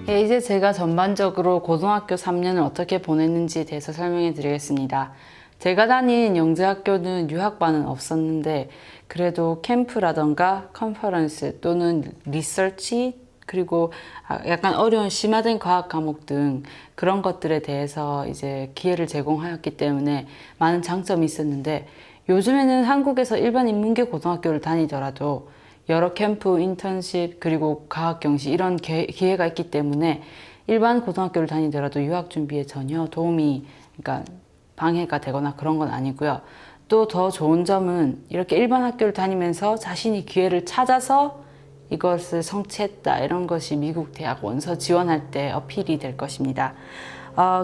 예, 이제 제가 전반적으로 고등학교 3년을 어떻게 보냈는지에 대해서 설명해 드리겠습니다. 제가 다닌 영재학교는 유학반은 없었는데 그래도 캠프라던가 컨퍼런스 또는 리서치 그리고 약간 어려운 심화된 과학 과목 등 그런 것들에 대해서 이제 기회를 제공하였기 때문에 많은 장점이 있었는데 요즘에는 한국에서 일반 인문계 고등학교를 다니더라도 여러 캠프, 인턴십, 그리고 과학 경시 이런 기회가 있기 때문에 일반 고등학교를 다니더라도 유학 준비에 전혀 도움이, 그러니까 방해가 되거나 그런 건 아니고요. 또 더 좋은 점은 이렇게 일반 학교를 다니면서 자신이 기회를 찾아서 이것을 성취했다, 이런 것이 미국 대학 원서 지원할 때 어필이 될 것입니다.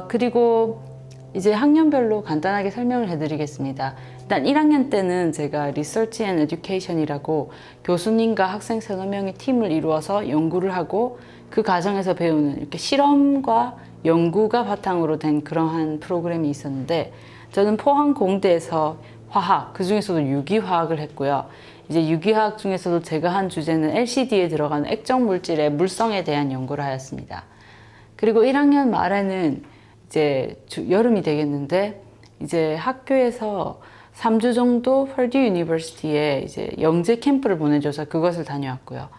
그리고 이제 학년별로 간단하게 설명을 해드리겠습니다. 일단 1학년 때는 제가 Research and Education이라고 교수님과 학생 서너 명의 팀을 이루어서 연구를 하고 그 과정에서 배우는 이렇게 실험과 연구가 바탕으로 된 그러한 프로그램이 있었는데 저는 포항공대에서 화학, 그 중에서도 유기화학을 했고요. 이제 유기화학 중에서도 제가 한 주제는 LCD에 들어가는 액정 물질의 물성에 대한 연구를 하였습니다. 그리고 1학년 말에는 이제 여름이 되겠는데 이제 학교에서 3주 정도 펄듀 유니버시티에 이제 영재 캠프를 보내줘서 그것을 다녀왔고요.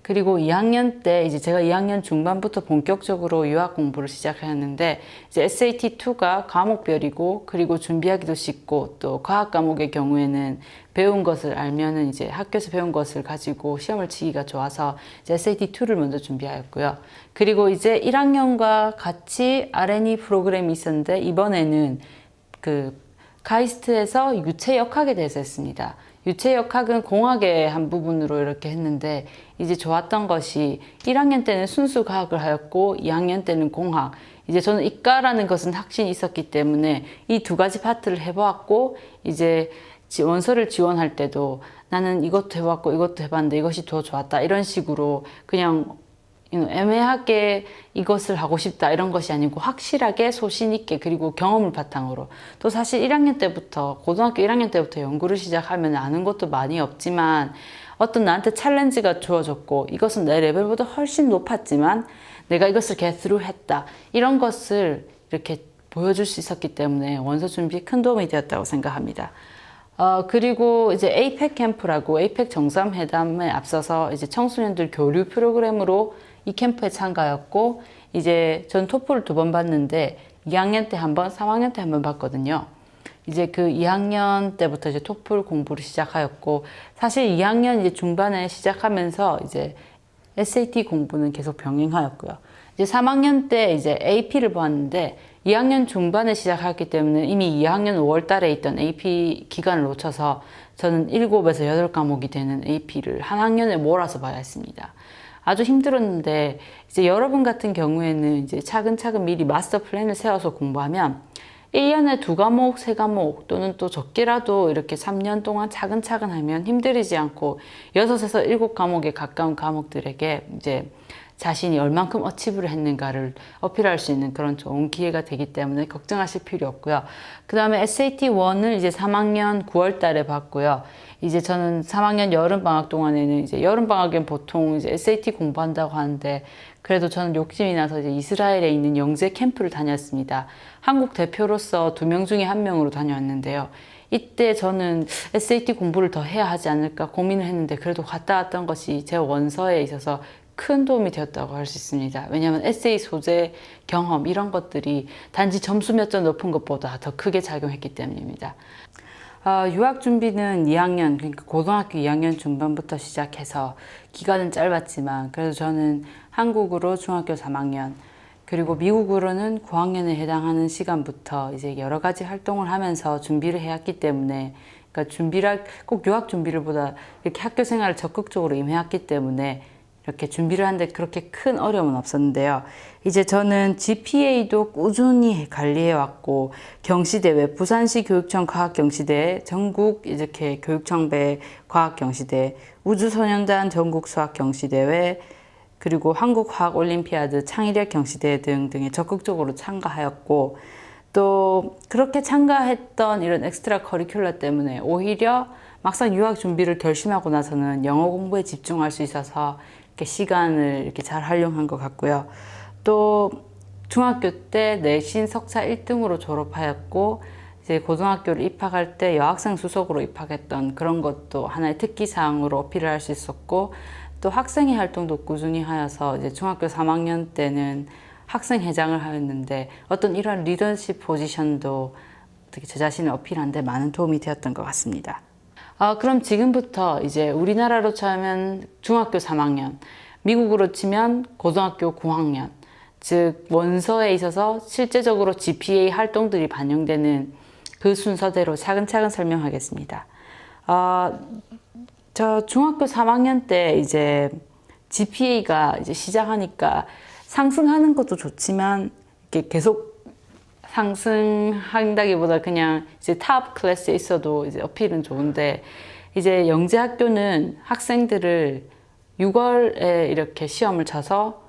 그리고 2학년 때 이제 제가 2학년 중반부터 본격적으로 유학 공부를 시작했는데 이제 SAT2가 과목별이고 그리고 준비하기도 쉽고 또 과학 과목의 경우에는 배운 것을 알면은 이제 학교에서 배운 것을 가지고 시험을 치기가 좋아서 이제 SAT2를 먼저 준비하였고요. 그리고 이제 1학년과 같이 R&E 프로그램이 있었는데 이번에는 그 카이스트에서 유체역학에 대해서 했습니다. 유체역학은 공학의 한 부분으로 이렇게 했는데 이제 좋았던 것이 1학년 때는 순수 과학을 하였고 2학년 때는 공학. 이제 저는 이과라는 것은 확신이 있었기 때문에 이 두 가지 파트를 해보았고 이제 원서를 지원할 때도 나는 이것도 해봤고 이것도 해봤는데 이것이 더 좋았다, 이런 식으로 그냥 애매하게 이것을 하고 싶다 이런 것이 아니고 확실하게 소신 있게 그리고 경험을 바탕으로, 또 사실 1학년 때부터 고등학교 1학년 때부터 연구를 시작하면 아는 것도 많이 없지만 어떤 나한테 챌린지가 주어졌고 이것은 내 레벨보다 훨씬 높았지만 내가 이것을 get through 했다, 이런 것을 이렇게 보여줄 수 있었기 때문에 원서 준비에 큰 도움이 되었다고 생각합니다. 그리고 이제 APEC 캠프라고 APEC 정상회담에 앞서서 이제 청소년들 교류 프로그램으로 이 캠프에 참가했고 이제 전 토플을 2번 봤는데 2학년 때 한 번, 3학년 때 한 번 봤거든요. 이제 그 2학년 때부터 이제 토플 공부를 시작하였고 사실 2학년 이제 중반에 시작하면서 이제 SAT 공부는 계속 병행하였고요. 이제 3학년 때 이제 AP를 보았는데 2학년 중반에 시작했기 때문에 이미 2학년 5월 달에 있던 AP 기간을 놓쳐서 저는 7에서 8과목이 되는 AP를 한 학년에 몰아서 봐야 했습니다. 아주 힘들었는데 이제 여러분 같은 경우에는 이제 차근차근 미리 마스터 플랜을 세워서 공부하면 1년에 2과목, 3과목 또는 또 적게라도 이렇게 3년 동안 차근차근 하면 힘들이지 않고 6에서 7과목에 가까운 과목들에게 이제 자신이 얼만큼 어치브를 했는가를 어필할 수 있는 그런 좋은 기회가 되기 때문에 걱정하실 필요 없고요. 그 다음에 SAT1을 이제 3학년 9월 달에 봤고요. 이제 저는 3학년 여름방학 동안에는 이제 여름방학엔 보통 이제 SAT 공부한다고 하는데 그래도 저는 욕심이 나서 이제 이스라엘에 있는 영재 캠프를 다녔습니다. 한국 대표로서 2명 중에 1명으로 다녀왔는데요. 이때 저는 SAT 공부를 더 해야 하지 않을까 고민을 했는데 그래도 갔다 왔던 것이 제 원서에 있어서 큰 도움이 되었다고 할 수 있습니다. 왜냐하면 에세이 소재, 경험 이런 것들이 단지 점수 몇 점 높은 것보다 더 크게 작용했기 때문입니다. 유학 준비는 2학년, 그러니까 고등학교 2학년 중반부터 시작해서 기간은 짧았지만 그래도 저는 한국으로 중학교 3학년 그리고 미국으로는 9학년에 해당하는 시간부터 이제 여러 가지 활동을 하면서 준비를 해왔기 때문에 그러니까 준비를 꼭 유학 준비를보다 이렇게 학교 생활을 적극적으로 임해왔기 때문에 이렇게 준비를 하는데 그렇게 큰 어려움은 없었는데요. 이제 저는 GPA도 꾸준히 관리해왔고 경시대회, 부산시 교육청 과학경시대회, 전국 이렇게 교육청배 과학경시대회, 우주소년단 전국 수학경시대회, 그리고 한국화학올림피아드 창의력 경시대회 등등에 적극적으로 참가하였고 또 그렇게 참가했던 이런 엑스트라 커리큘러 때문에 오히려 막상 유학 준비를 결심하고 나서는 영어 공부에 집중할 수 있어서 이렇게 시간을 이렇게 잘 활용한 것 같고요. 또 중학교 때 내신 석사 1등으로 졸업하였고 이제 고등학교를 입학할 때 여학생 수석으로 입학했던 그런 것도 하나의 특기사항으로 어필을 할 수 있었고, 또 학생회 활동도 꾸준히 하여서 이제 중학교 3학년 때는 학생회장을 하였는데 어떤 이런 리더십 포지션도 어떻게 제 자신을 어필하는 데 많은 도움이 되었던 것 같습니다. 그럼 지금부터 이제 우리나라로 치면 중학교 3학년, 미국으로 치면 고등학교 9학년, 즉 원서에 있어서 실제적으로 GPA 활동들이 반영되는 그 순서대로 차근차근 설명하겠습니다. 저 중학교 3학년 때 이제 GPA가 이제 시작하니까 상승하는 것도 좋지만 이렇게 계속 상승한다기보다 그냥 이제 탑 클래스에 있어도 이제 어필은 좋은데, 이제 영재학교는 학생들을 6월에 이렇게 시험을 쳐서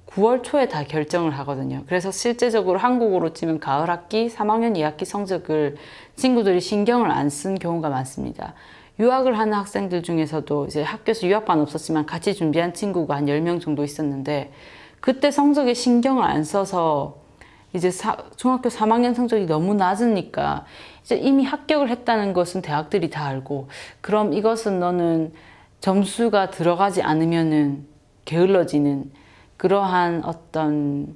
9월 초에 다 결정을 하거든요. 그래서 실제적으로 한국으로 치면 가을 학기 3학년 2학기 성적을 친구들이 신경을 안 쓴 경우가 많습니다. 유학을 하는 학생들 중에서도 이제 학교에서 유학반 없었지만 같이 준비한 친구가 한 10명 정도 있었는데, 그때 성적에 신경을 안 써서 이제 중학교 3학년 성적이 너무 낮으니까 이제 이미 합격을 했다는 것은 대학들이 다 알고, 그럼 이것은 너는 점수가 들어가지 않으면은 게을러지는 그러한 어떤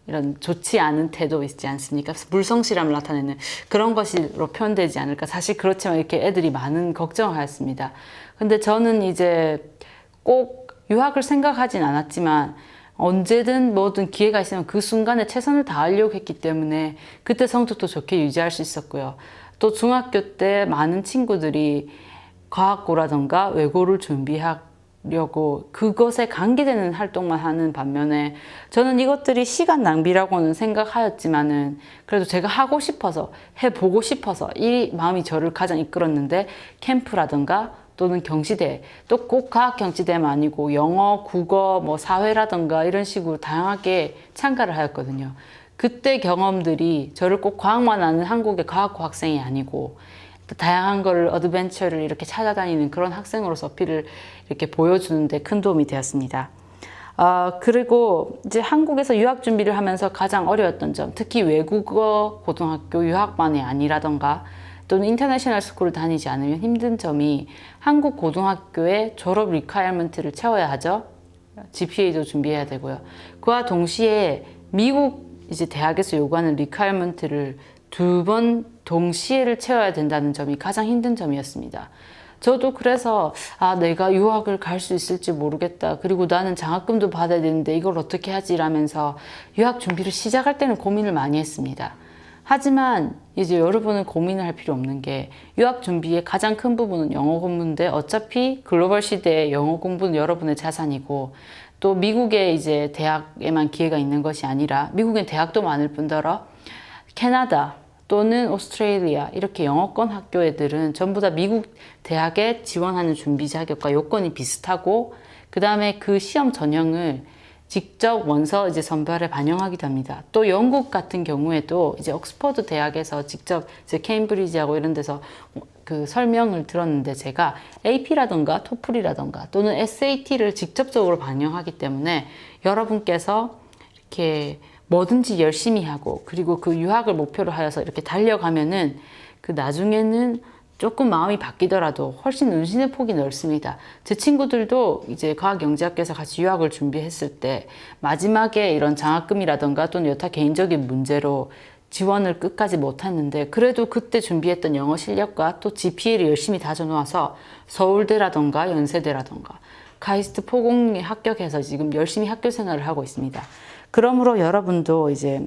이런 좋지 않은 태도 있지 않습니까? 불성실함을 나타내는 그런 것으로 표현되지 않을까. 사실 그렇지만 이렇게 애들이 많은 걱정을 하였습니다. 근데 저는 이제 꼭 유학을 생각하진 않았지만 언제든 뭐든 기회가 있으면 그 순간에 최선을 다하려고 했기 때문에 그때 성적도 좋게 유지할 수 있었고요. 또 중학교 때 많은 친구들이 과학고라던가 외고를 준비하려고 그것에 관계되는 활동만 하는 반면에 저는 이것들이 시간 낭비라고는 생각하였지만은 그래도 제가 하고 싶어서 해보고 싶어서 이 마음이 저를 가장 이끌었는데, 캠프라던가 또는 경시대, 또 꼭 과학 경시대만 아니고 영어, 국어, 뭐 사회라던가 이런 식으로 다양하게 참가를 하였거든요. 그때 경험들이 저를 꼭 과학만 아는 한국의 과학고 학생이 아니고 또 다양한 거를 어드벤처를 이렇게 찾아다니는 그런 학생으로서 어필을 이렇게 보여주는데 큰 도움이 되었습니다. 그리고 이제 한국에서 유학 준비를 하면서 가장 어려웠던 점, 특히 외국어 고등학교 유학반이 아니라던가 또는 인터내셔널 스쿨을 다니지 않으면 힘든 점이, 한국 고등학교의 졸업 리ኳ이어먼트를 채워야 하죠. GPA도 준비해야 되고요. 그와 동시에 미국 이제 대학에서 요구하는 리ኳ이어먼트를 2번 동시에를 채워야 된다는 점이 가장 힘든 점이었습니다. 저도 그래서 내가 유학을 갈 수 있을지 모르겠다. 그리고 나는 장학금도 받아야 되는데 이걸 어떻게 하지? 라면서 유학 준비를 시작할 때는 고민을 많이 했습니다. 하지만 이제 여러분은 고민을 할 필요 없는 게, 유학 준비의 가장 큰 부분은 영어 공부인데 어차피 글로벌 시대에 영어 공부는 여러분의 자산이고, 또 미국의 이제 대학에만 기회가 있는 것이 아니라 미국엔 대학도 많을 뿐더러 캐나다 또는 오스트레일리아 이렇게 영어권 학교 애들은 전부 다 미국 대학에 지원하는 준비 자격과 요건이 비슷하고, 그 다음에 그 시험 전형을 직접 원서 이제 선별에 반영하기도 합니다. 또 영국 같은 경우에도 이제 옥스퍼드 대학에서 직접 이제 케임브리지하고 이런 데서 그 설명을 들었는데, 제가 AP라던가 토플이라던가 또는 SAT를 직접적으로 반영하기 때문에 여러분께서 이렇게 뭐든지 열심히 하고 그리고 그 유학을 목표로 하여서 이렇게 달려가면은 그 나중에는 조금 마음이 바뀌더라도 훨씬 운신의 폭이 넓습니다. 제 친구들도 이제 과학영재학교에서 같이 유학을 준비했을 때 마지막에 이런 장학금이라던가 또는 여타 개인적인 문제로 지원을 끝까지 못했는데, 그래도 그때 준비했던 영어 실력과 또 GPA를 열심히 다져놓아서 서울대라던가 연세대라던가 카이스트 포공에 합격해서 지금 열심히 학교 생활을 하고 있습니다. 그러므로 여러분도 이제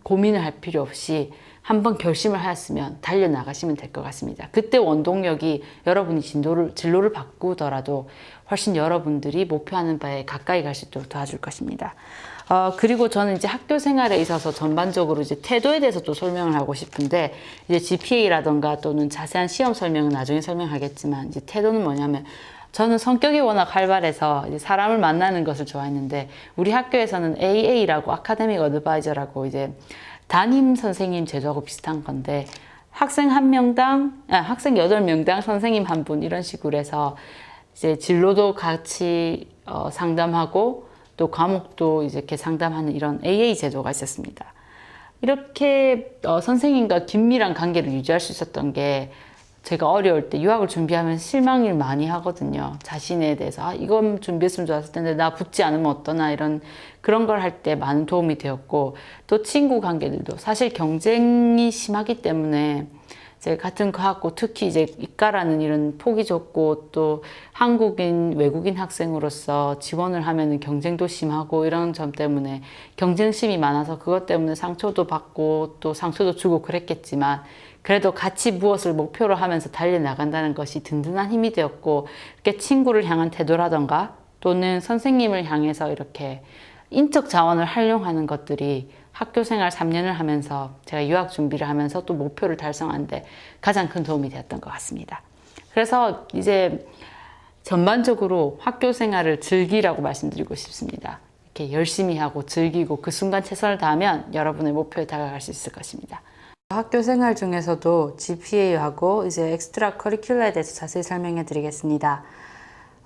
고민을 할 필요 없이 한번 결심을 하였으면 달려나가시면 될 것 같습니다. 그때 원동력이 여러분이 진로를 바꾸더라도 훨씬 여러분들이 목표하는 바에 가까이 갈 수 있도록 도와줄 것입니다. 그리고 저는 이제 학교 생활에 있어서 전반적으로 이제 태도에 대해서 또 설명을 하고 싶은데, 이제 GPA라던가 또는 자세한 시험 설명은 나중에 설명하겠지만, 이제 태도는 뭐냐면, 저는 성격이 워낙 활발해서 이제 사람을 만나는 것을 좋아했는데, 우리 학교에서는 AA라고 아카데믹 어드바이저라고 이제 담임 선생님 제도하고 비슷한 건데, 학생 8명당 선생님 1분 이런 식으로 해서 이제 진로도 같이 상담하고, 또 과목도 이제 이렇게 상담하는 이런 AA 제도가 있었습니다. 이렇게 선생님과 긴밀한 관계를 유지할 수 있었던 게 제가 어려울 때 유학을 준비하면 실망을 많이 하거든요. 자신에 대해서 이건 준비했으면 좋았을 텐데 나 붙지 않으면 어떠나 이런 그런 걸 할 때 많은 도움이 되었고 또 친구 관계들도 사실 경쟁이 심하기 때문에 이제 같은 과학고 특히 이제 이과라는 이런 폭이 좁고 또 한국인 외국인 학생으로서 지원을 하면은 경쟁도 심하고 이런 점 때문에 경쟁심이 많아서 그것 때문에 상처도 받고 또 상처도 주고 그랬겠지만 그래도 같이 무엇을 목표로 하면서 달려나간다는 것이 든든한 힘이 되었고 이렇게 친구를 향한 태도라던가 또는 선생님을 향해서 이렇게 인적 자원을 활용하는 것들이 학교 생활 3년을 하면서 제가 유학 준비를 하면서 또 목표를 달성하는데 가장 큰 도움이 되었던 것 같습니다. 그래서 이제 전반적으로 학교 생활을 즐기라고 말씀드리고 싶습니다. 이렇게 열심히 하고 즐기고 그 순간 최선을 다하면 여러분의 목표에 다가갈 수 있을 것입니다. 학교 생활 중에서도 GPA하고 이제 엑스트라 커리큘러에 대해서 자세히 설명해 드리겠습니다.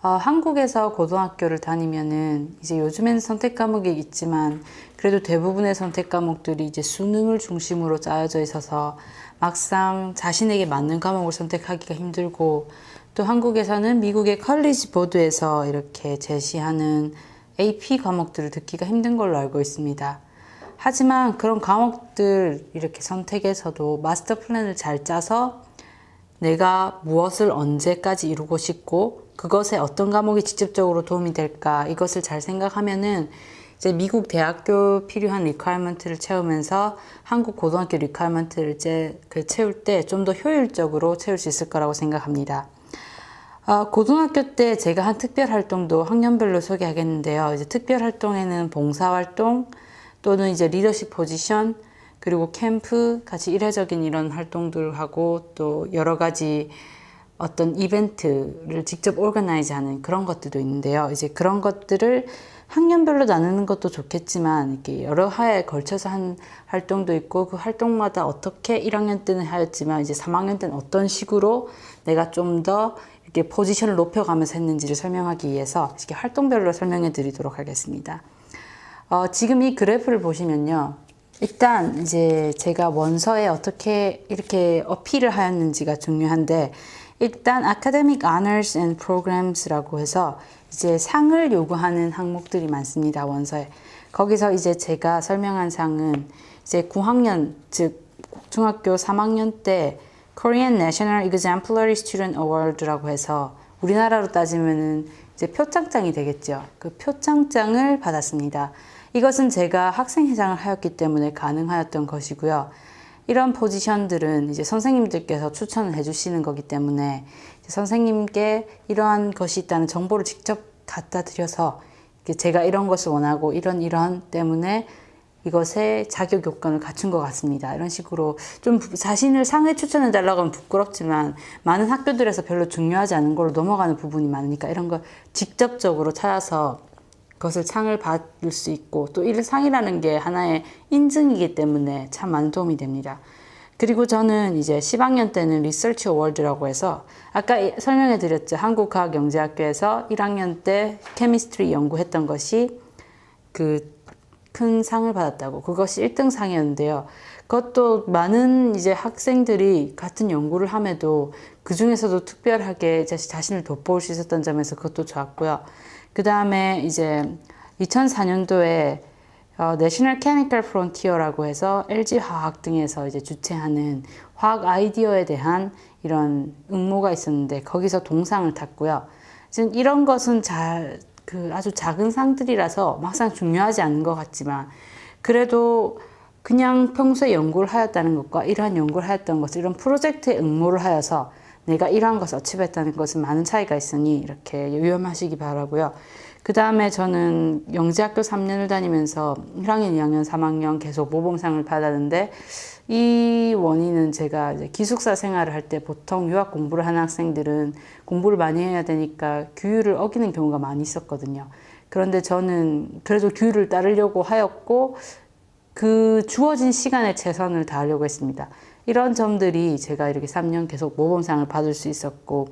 한국에서 고등학교를 다니면은 이제 요즘에는 선택 과목이 있지만 그래도 대부분의 선택 과목들이 이제 수능을 중심으로 짜여져 있어서 막상 자신에게 맞는 과목을 선택하기가 힘들고 또 한국에서는 미국의 컬리지 보드에서 이렇게 제시하는 AP 과목들을 듣기가 힘든 걸로 알고 있습니다. 하지만 그런 과목들 이렇게 선택에서도 마스터 플랜을 잘 짜서 내가 무엇을 언제까지 이루고 싶고 그것에 어떤 과목이 직접적으로 도움이 될까 이것을 잘 생각하면은 이제 미국 대학교 필요한 리퀘어먼트를 채우면서 한국 고등학교 리퀘어먼트를 채울 때 좀 더 효율적으로 채울 수 있을 거라고 생각합니다. 고등학교 때 제가 한 특별 활동도 학년별로 소개하겠는데요. 이제 특별 활동에는 봉사 활동 또는 이제 리더십 포지션 그리고 캠프 같이 이례적인 이런 활동들 하고 또 여러 가지 어떤 이벤트를 직접 오거나이즈하는 그런 것들도 있는데요. 이제 그런 것들을 학년별로 나누는 것도 좋겠지만 이렇게 여러 해에 걸쳐서 한 활동도 있고 그 활동마다 어떻게 1학년 때는 하였지만 이제 3학년 때는 어떤 식으로 내가 좀 더 이렇게 포지션을 높여가면서 했는지를 설명하기 위해서 이렇게 활동별로 설명해 드리도록 하겠습니다. 지금 이 그래프를 보시면요. 일단 이제 제가 원서에 어떻게 이렇게 어필을 하였는지가 중요한데 일단 Academic Honors and Programs라고 해서 이제 상을 요구하는 항목들이 많습니다. 원서에. 거기서 이제 제가 설명한 상은 이제 9학년 즉 중학교 3학년 때 Korean National Exemplary Student Award라고 해서 우리나라로 따지면은 이제 표창장이 되겠죠. 그 표창장을 받았습니다. 이것은 제가 학생회장을 하였기 때문에 가능하였던 것이고요. 이런 포지션들은 이제 선생님들께서 추천을 해주시는 거기 때문에 선생님께 이러한 것이 있다는 정보를 직접 갖다 드려서 제가 이런 것을 원하고 이런 때문에 이것에 자격 요건을 갖춘 것 같습니다. 이런 식으로 좀 자신을 상에 추천해 달라고 하면 부끄럽지만 많은 학교들에서 별로 중요하지 않은 걸로 넘어가는 부분이 많으니까 이런 걸 직접적으로 찾아서 그것을 상을 받을 수 있고 또 이 상이라는 게 하나의 인증이기 때문에 참 많은 도움이 됩니다. 그리고 저는 이제 10학년 때는 리서치 어워드라고 해서 아까 설명해 드렸죠. 한국과학영재학교에서 1학년 때 케미스트리 연구했던 것이 그 큰 상을 받았다고. 그것이 1등 상이었는데요. 그것도 많은 이제 학생들이 같은 연구를 함에도 그 중에서도 특별하게 자신을 돋보일 수 있었던 점에서 그것도 좋았고요. 그 다음에 이제 2004년도에 National Chemical Frontier라고 해서 LG 화학 등에서 이제 주최하는 화학 아이디어에 대한 이런 응모가 있었는데 거기서 동상을 탔고요. 지금 이런 것은 아주 작은 상들이라서 막상 중요하지 않은 것 같지만 그래도 그냥 평소에 연구를 하였다는 것과 이러한 연구를 하였던 것을 이런 프로젝트에 응모를 하여서 내가 이러한 것을 어치브했다는 것은 많은 차이가 있으니 이렇게 유념하시기 바라고요. 그 다음에 저는 영재학교 3년을 다니면서 1학년, 2학년, 3학년 계속 모범상을 받았는데 이 원인은 제가 이제 기숙사 생활을 할 때 보통 유학 공부를 하는 학생들은 공부를 많이 해야 되니까 규율을 어기는 경우가 많이 있었거든요. 그런데 저는 그래도 규율을 따르려고 하였고 그 주어진 시간에 최선을 다하려고 했습니다. 이런 점들이 제가 이렇게 3년 계속 모범상을 받을 수 있었고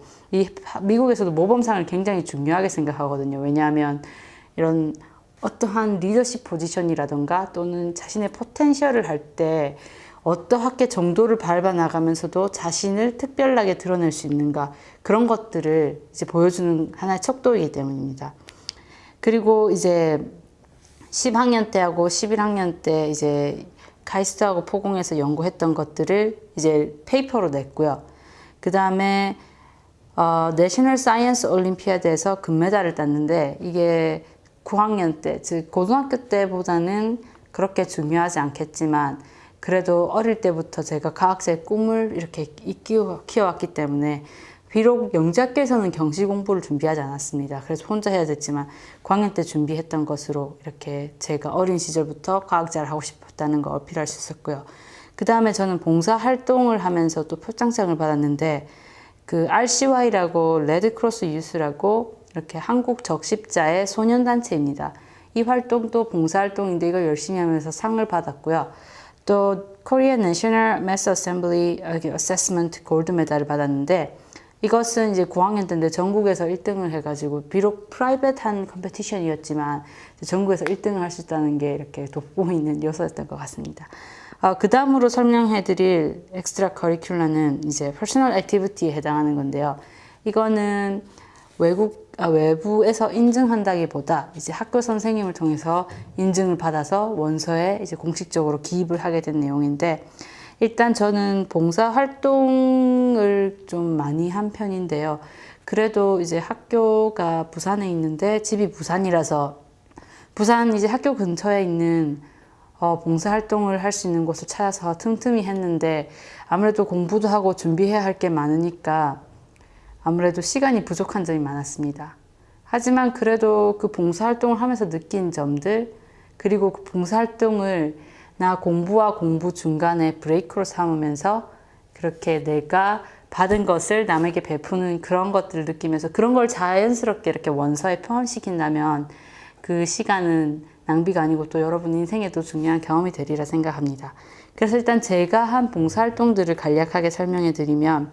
미국에서도 모범상을 굉장히 중요하게 생각하거든요. 왜냐하면 이런 어떠한 리더십 포지션이라던가 또는 자신의 포텐셜을 할 때 어떠하게 정도를 밟아 나가면서도 자신을 특별하게 드러낼 수 있는가, 그런 것들을 이제 보여주는 하나의 척도이기 때문입니다. 그리고 이제 10학년 때하고 11학년 때 이제 카이스트하고 포공에서 연구했던 것들을 이제 페이퍼로 냈고요. 그 다음에 내셔널 사이언스 올림피아드에서 금메달을 땄는데, 이게 9학년 때, 즉 고등학교 때보다는 그렇게 중요하지 않겠지만 그래도 어릴 때부터 제가 과학자의 꿈을 이렇게 키워왔기 때문에, 비록 영재학교에서는 경시 공부를 준비하지 않았습니다. 그래서 혼자 해야 됐지만 9학년 때 준비했던 것으로 이렇게 제가 어린 시절부터 과학자를 하고 싶었다는 걸 어필할 수 있었고요. 그 다음에 저는 봉사활동을 하면서 또 표창장을 받았는데, 그 RCY라고 레드크로스 유스라고 이렇게 한국 적십자의 소년단체입니다. 이 활동도 봉사활동인데 이걸 열심히 하면서 상을 받았고요. 또 Korean National Mass Assembly Assessment 골드 메달을 받았는데, 이것은 이제 9학년 때인데 전국에서 1등을 해가지고, 비록 프라이빗한 컴페티션이었지만 전국에서 1등을 할 수 있다는 게 이렇게 돋보이는 요소였던 것 같습니다. 그 다음으로 설명해드릴 엑스트라 커리큘러는 이제 퍼스널 액티비티에 해당하는 건데요. 이거는 외부에서 인증한다기보다 이제 학교 선생님을 통해서 인증을 받아서 원서에 이제 공식적으로 기입을 하게 된 내용인데, 일단 저는 봉사활동을 좀 많이 한 편인데요. 그래도 이제 학교가 부산에 있는데 집이 부산이라서 부산 이제 학교 근처에 있는 봉사활동을 할 수 있는 곳을 찾아서 틈틈이 했는데, 아무래도 공부도 하고 준비해야 할 게 많으니까 아무래도 시간이 부족한 점이 많았습니다. 하지만 그래도 그 봉사활동을 하면서 느낀 점들, 그리고 그 봉사활동을 나 공부와 공부 중간에 브레이크로 삼으면서 그렇게 내가 받은 것을 남에게 베푸는 그런 것들을 느끼면서, 그런 걸 자연스럽게 이렇게 원서에 포함시킨다면 그 시간은 낭비가 아니고 또 여러분 인생에도 중요한 경험이 되리라 생각합니다. 그래서 일단 제가 한 봉사활동들을 간략하게 설명해 드리면,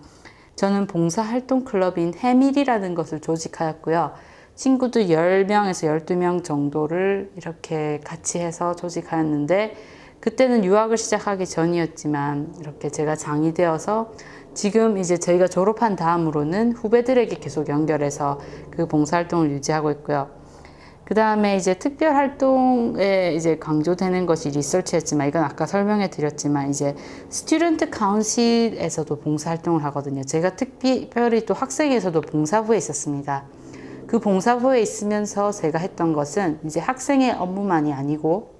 저는 봉사활동 클럽인 해밀이라는 것을 조직하였고요. 친구들 10명에서 12명 정도를 이렇게 같이 해서 조직하였는데, 그때는 유학을 시작하기 전이었지만 이렇게 제가 장이 되어서 지금 이제 저희가 졸업한 다음으로는 후배들에게 계속 연결해서 그 봉사활동을 유지하고 있고요. 그 다음에 이제 특별 활동에 이제 강조되는 것이 리서치였지만, 이건 아까 설명해 드렸지만 이제 스튜던트 카운실에서도 봉사활동을 하거든요. 제가 특별히 또 학생에서도 봉사부에 있었습니다. 그 봉사부에 있으면서 제가 했던 것은 이제 학생의 업무만이 아니고,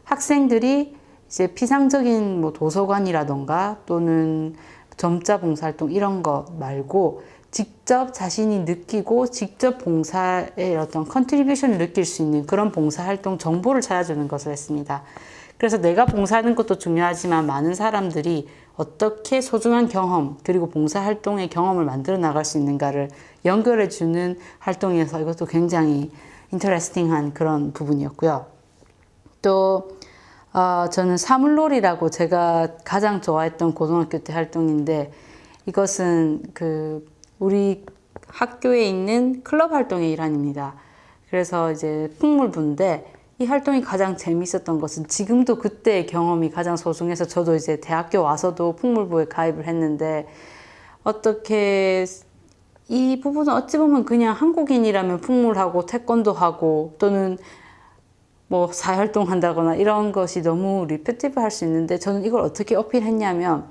학생들이 이제 피상적인 뭐 도서관이라던가 또는 점자 봉사활동 이런 거 말고 직접 자신이 느끼고 직접 봉사의 어떤 컨트리뷰션을 느낄 수 있는 그런 봉사활동 정보를 찾아주는 것을 했습니다. 그래서 내가 봉사하는 것도 중요하지만 많은 사람들이 어떻게 소중한 경험, 그리고 봉사활동의 경험을 만들어 나갈 수 있는가를 연결해주는 활동이어서 이것도 굉장히 인터레스팅한 그런 부분이었고요. 또 저는 사물놀이라고 제가 가장 좋아했던 고등학교 때 활동인데, 이것은 우리 학교에 있는 클럽 활동의 일환입니다. 그래서 이제 풍물부인데, 이 활동이 가장 재밌었던 것은 지금도 그때의 경험이 가장 소중해서 저도 이제 대학교 와서도 풍물부에 가입을 했는데, 어떻게 이 부분은 어찌 보면 그냥 한국인이라면 풍물하고 태권도하고 또는 뭐 사활동 한다거나 이런 것이 너무 리피티브 할 수 있는데, 저는 이걸 어떻게 어필했냐면,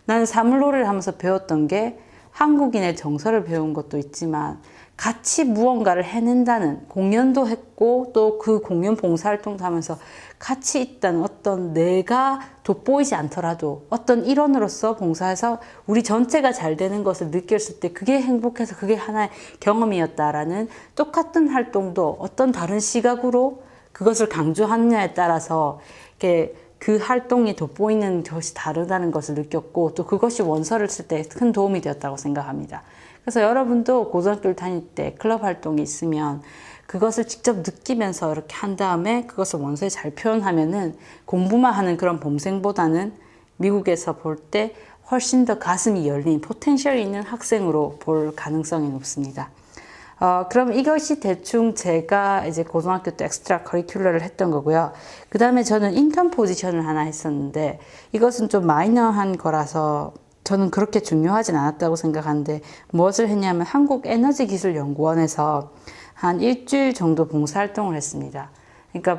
나는 사물놀이를 하면서 배웠던 게 한국인의 정서를 배운 것도 있지만 같이 무언가를 해낸다는, 공연도 했고 또 그 공연 봉사활동도 하면서 같이 있다는 어떤, 내가 돋보이지 않더라도 어떤 일원으로서 봉사해서 우리 전체가 잘 되는 것을 느꼈을 때 그게 행복해서 그게 하나의 경험이었다라는, 똑같은 활동도 어떤 다른 시각으로 그것을 강조하느냐에 따라서 이렇게 그 활동이 돋보이는 것이 다르다는 것을 느꼈고, 또 그것이 원서를 쓸 때 큰 도움이 되었다고 생각합니다. 그래서 여러분도 고등학교를 다닐 때 클럽 활동이 있으면 그것을 직접 느끼면서 이렇게 한 다음에 그것을 원서에 잘 표현하면은 공부만 하는 그런 범생보다는 미국에서 볼 때 훨씬 더 가슴이 열린 포텐셜이 있는 학생으로 볼 가능성이 높습니다. 그럼 이것이 대충 제가 이제 고등학교 때 엑스트라 커리큘러를 했던 거고요. 그 다음에 저는 인턴 포지션을 하나 했었는데 이것은 좀 마이너한 거라서 저는 그렇게 중요하진 않았다고 생각하는데 무엇을 했냐면 한국에너지기술연구원에서 한 일주일 정도 봉사활동을 했습니다. 그러니까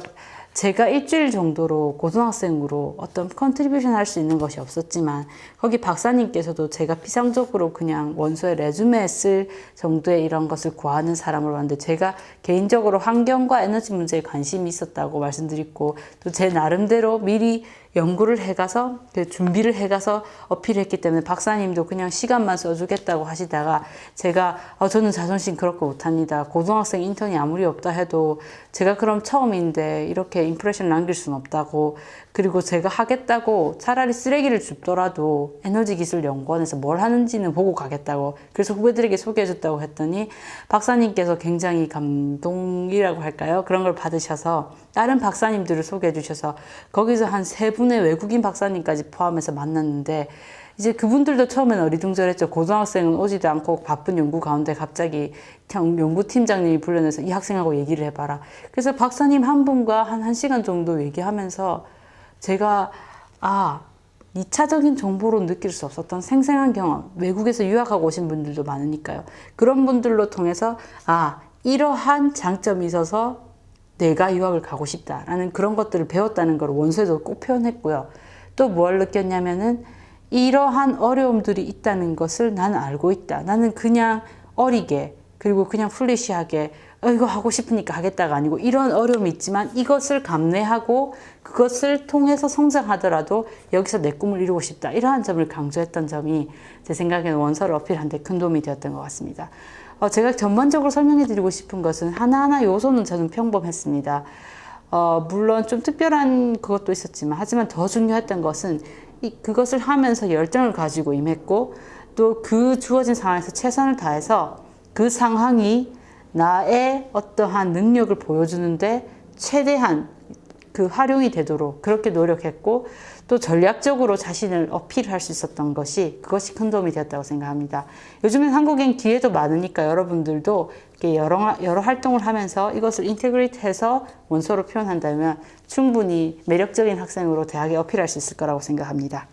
제가 일주일 정도로 고등학생으로 어떤 컨트리뷰션 할 수 있는 것이 없었지만 거기 박사님께서도 제가 피상적으로 그냥 원서에 레주메에 쓸 정도의 이런 것을 구하는 사람으로 봤는데 제가 개인적으로 환경과 에너지 문제에 관심이 있었다고 말씀드렸고 또 제 나름대로 미리 연구를 해가서 준비를 해가서 어필했기 때문에 박사님도 그냥 시간만 써주겠다고 하시다가 제가 저는 자존심 그렇게 못합니다. 고등학생 인턴이 아무리 없다 해도 제가 그럼 처음인데 이렇게 임프레션 남길 수는 없다고 그리고 제가 하겠다고 차라리 쓰레기를 줍더라도 에너지기술연구원에서 뭘 하는지는 보고 가겠다고 그래서 후배들에게 소개해줬다고 했더니 박사님께서 굉장히 감동이라고 할까요? 그런 걸 받으셔서 다른 박사님들을 소개해 주셔서 거기서 한 3분의 외국인 박사님까지 포함해서 만났는데 이제 그분들도 처음엔 어리둥절했죠. 고등학생은 오지도 않고 바쁜 연구 가운데 갑자기 연구팀장님이 불러내서 이 학생하고 얘기를 해봐라. 그래서 박사님 한 분과 한 1시간 정도 얘기하면서 제가 2차적인 정보로 느낄 수 없었던 생생한 경험, 외국에서 유학하고 오신 분들도 많으니까요. 그런 분들로 통해서 이러한 장점이 있어서 내가 유학을 가고 싶다라는 그런 것들을 배웠다는 걸 원서에도 꼭 표현했고요. 또 뭘 느꼈냐면은 이러한 어려움들이 있다는 것을 나는 알고 있다. 나는 그냥 어리게 그리고 그냥 플리시하게 이거 하고 싶으니까 하겠다가 아니고 이런 어려움이 있지만 이것을 감내하고 그것을 통해서 성장하더라도 여기서 내 꿈을 이루고 싶다. 이러한 점을 강조했던 점이 제 생각에는 원서를 어필하는 데 큰 도움이 되었던 것 같습니다. 제가 전반적으로 설명해 드리고 싶은 것은 하나하나 요소는 저는 평범했습니다. 물론 좀 특별한 그것도 있었지만 하지만 더 중요했던 것은 그것을 하면서 열정을 가지고 임했고 또 그 주어진 상황에서 최선을 다해서 그 상황이 나의 어떠한 능력을 보여주는데 최대한 그 활용이 되도록 그렇게 노력했고 또 전략적으로 자신을 어필할 수 있었던 그것이 큰 도움이 되었다고 생각합니다. 요즘엔 한국엔 기회도 많으니까 여러분들도 이렇게 여러 활동을 하면서 이것을 인테그레이트해서 원서로 표현한다면 충분히 매력적인 학생으로 대학에 어필할 수 있을 거라고 생각합니다.